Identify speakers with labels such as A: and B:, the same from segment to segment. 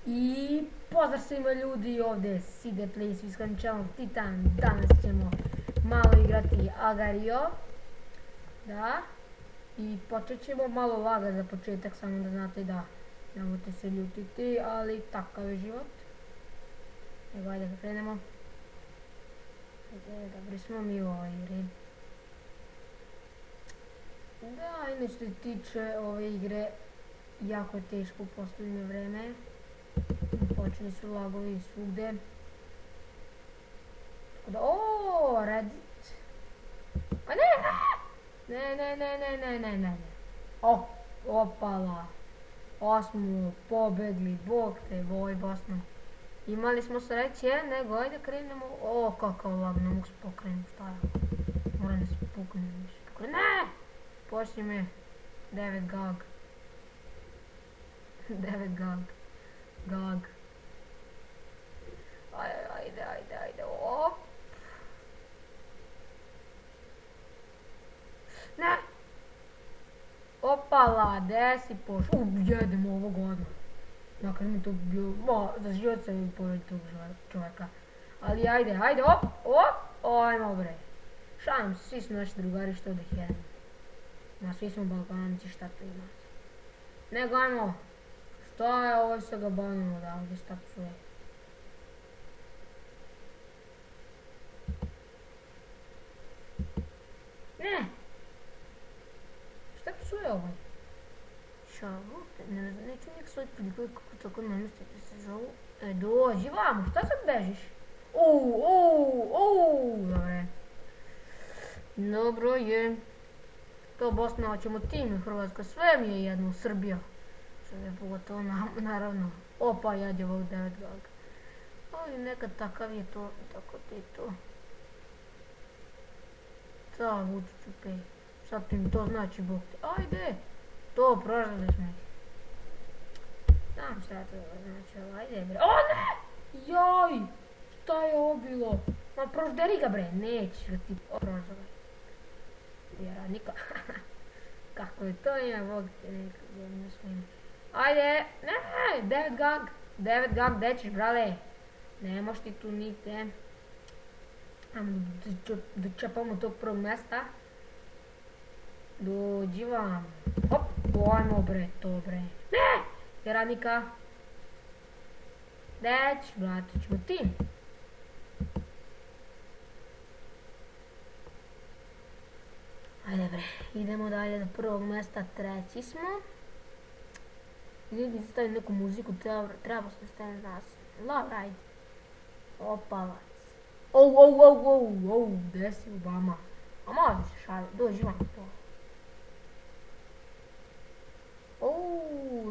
A: I pozdrav svima ljudi, ovdje Side Plays Viskan Channel Titan. Danas ćemo malo igrati Agario. Da. I počet ćemo malo laga za početak, samo da znate da nemojte se ljutiti, ali takav je život. Evo, ajde da krenemo. Dobri smo mi u ovoj igri. Da, inače se tiče ove igre, jako je teško u posljednje vreme. Počeli su lagovi svugde. Tako da, Reddit. A ne. Opala. Osmo, pobegli, bog te, voj Bosna. Imali smo sreće, nego ajde krenemo. Kakav lag, ne mogu se pokrenuti, šta je? Moram da se puknem. Ne! Počni me. 9 gag. 9 gag. Gag. Ajde, op. Ne! Opala, gde si pošao? Jedem ovog odmah. Makar mi to bio, za život sam i pored tog čovjeka. Ali ajde, op, ajmo bre. Šalim se, svi su naši drugari, što da ih jedemo. Svi smo Balkanci, šta to ima? Nego ajmo. Šta je ovo sa ga banom odavde, šta psuje? Ne! Šta psuje ovaj? Šavo? Neću uvijek svoj prikoj kako tako namestite se zovu. Dođi vamo, šta sad bežiš? Dobre. Dobro je. To Bosna, hoćemo tim, Hrvatska, sve mi je jedno, Srbija. Sve je pogotovo naravno. Opa, jađe ovog 9 gag. Ali nekad takav je to, tako ti to. Da, Vučiću pej. Sad ti mi to znači, bog te. Ajde! To, prožali smo ih. Znam šta to znači, ajde bre. O ne! Joj! Šta je ovo bilo? Ma prožderi ga bre, nećeš ga ti prožali. Vjeradnika. Kako je to ime, bog te nekak jedno svima. Ajde, ne, 9 gag, gde ćeš brale? Nemoš ti tu nite. Da čepamo tog prvog mesta. Dođi vam. Hop, ajmo bre, to bre. Ne, vjeradnika. Gde ćeš, brate, ćemo tim. Ajde bre, idemo dalje do prvog mesta, treći smo. Gdje se stavim neku muziku, treba se stavim nas. Love ride. Opalac. Gdje si Obama? A može se šalim, dođi vam to.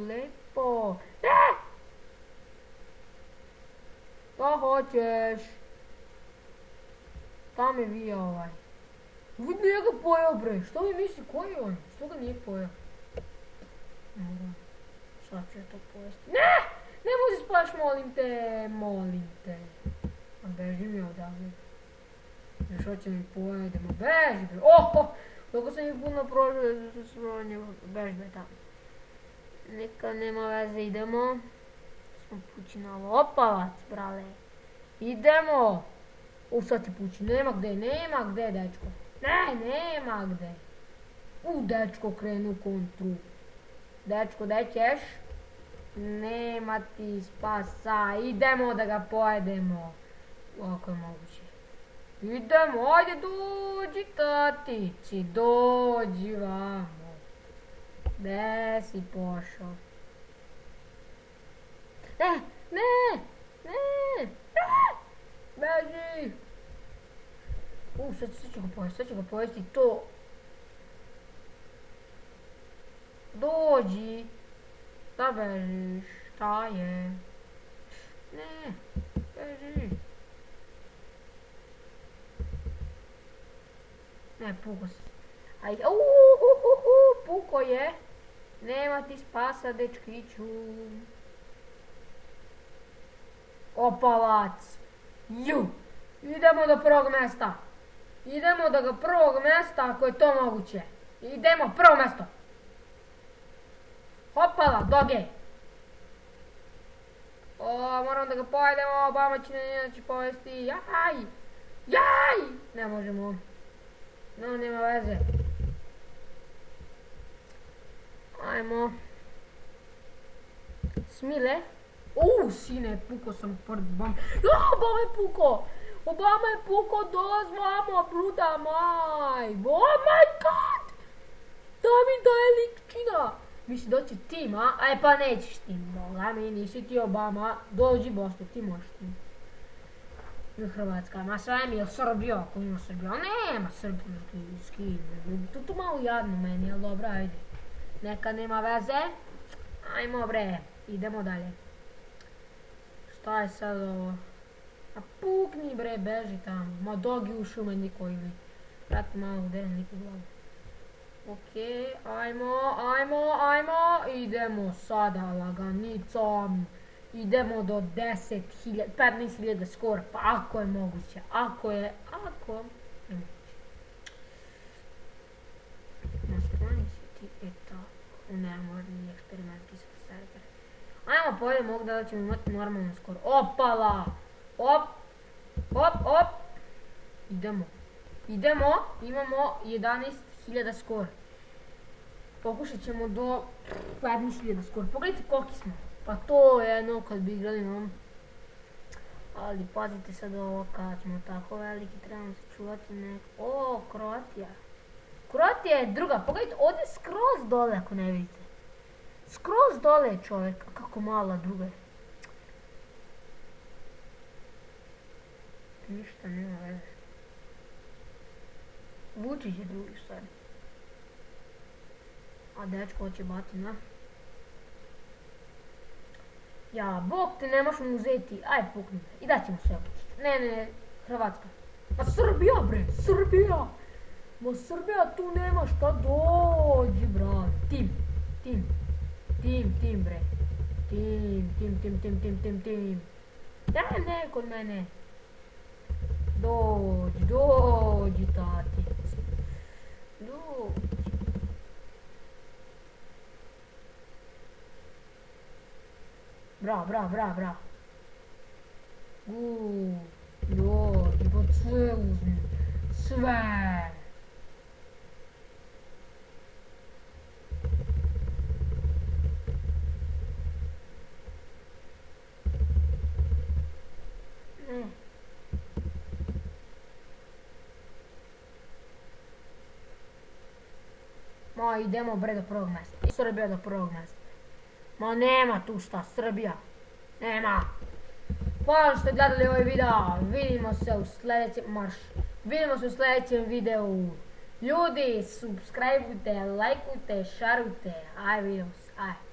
A: Lepo. Ne! Šta hoćeš? Šta me vija ovaj? Vid nije ga pojao bre, što mi misli, koji je on? Što ga nije pojao? Sad ću ja to pojesti. Ne! Nemoj se spaš, molim te. A beži mi odavde. Još hoće mi pojedemo, beži bre. Doko sam ih puno prožio za sranje, beži bre tamo. Neka nema veze, idemo. Smo pući na opalac, brale. Idemo! Sad ti pući, nema gde, dečko. Ne, nema gde. Dečko krenu u kontru. Dečko, gde ćeš? Nema ti spasa, idemo da ga pojedemo. Ako je moguće. Idemo, ajde dođi tatici, dođi vamo. Gde si pošao? Ne! Beži! Sad ću ga pojesti to. Dođi! Da bežiš, šta je? Ne, beži! Ne, puko se. Ajde, puko je! Nema ti spasa, dečkiću. Opalac! Idemo do prvog mesta! Idemo do prvog mesta ako je to moguće. Idemo, prvo mesto! Hopala, doge! moramo da ga pojedemo, Obama će inače pojesti, jaj! Jaj! Ne možemo. No, nema veze. Ajmo. Smile. Sine, puko sam pored Obama. Obama je puko! Obama je puko, dozvamo, bruda maj! Oh my god! Da mi daje likčina! Misli doći tim, a? Aj pa nećeš tim, boga mi, nisi ti Obama. Dođi Bosno, ti možeš tim. Hrvatska, ma sve mi je Srbija, ako ima Srbija, nema srpski, to malo jadno meni, ali dobro, ajde. Neka nema veze, ajmo bre, idemo dalje. Šta je sad ovo? A pukni bre, beži tamo, ma dogi u šume niko ili. Prati malo gdje niko glavu. Okej, ajmo, idemo sada laganicom. Idemo do 15.000 skor, pa ako je moguće, ako je moguće. Nastrani si ti nemožni eksperimenti sa server. Ajmo pojedemo ovdje da ćemo imati normalno skor. Opala! Op! Idemo, imamo 11.000 skor. Pokušat ćemo do 15.000 skor. Pogledajte koliki smo. Pa to je jedno kad bi igrali nam. Ali pazite sad ovo, kad smo tako veliki trebamo se čuvati neko. Kroatija. Kroatija je druga, pogledajte ovdje skroz dole ako ne vidite. Skroz dole je čovjek, kako mala druga je. Ništa nema veze. Vučić je drugi stvari. A dečko hoće batina. Ja, bog te nemaš mu uzeti, aj pukni me, i daćemo sve opućiti. Ne, Hrvatska. Ma Srbija bre, Srbija! Ma Srbija tu nema šta, dođi brate. Tim bre. Tim. Ne, kod mene. Dođi tati. Dođi. Bra. Dođi, pa sve uzmi. Sve. Ne. Ma idemo bre do prvog mjesta. Srbija do prvog mjesta. Ma nema tu šta, Srbija. Nema. Hvala što ste gledali ovaj video. Vidimo se u sljedećem videu. Ljudi, subscribeujte, lajkujte, šarujte. Aj, vidimo se. Aj.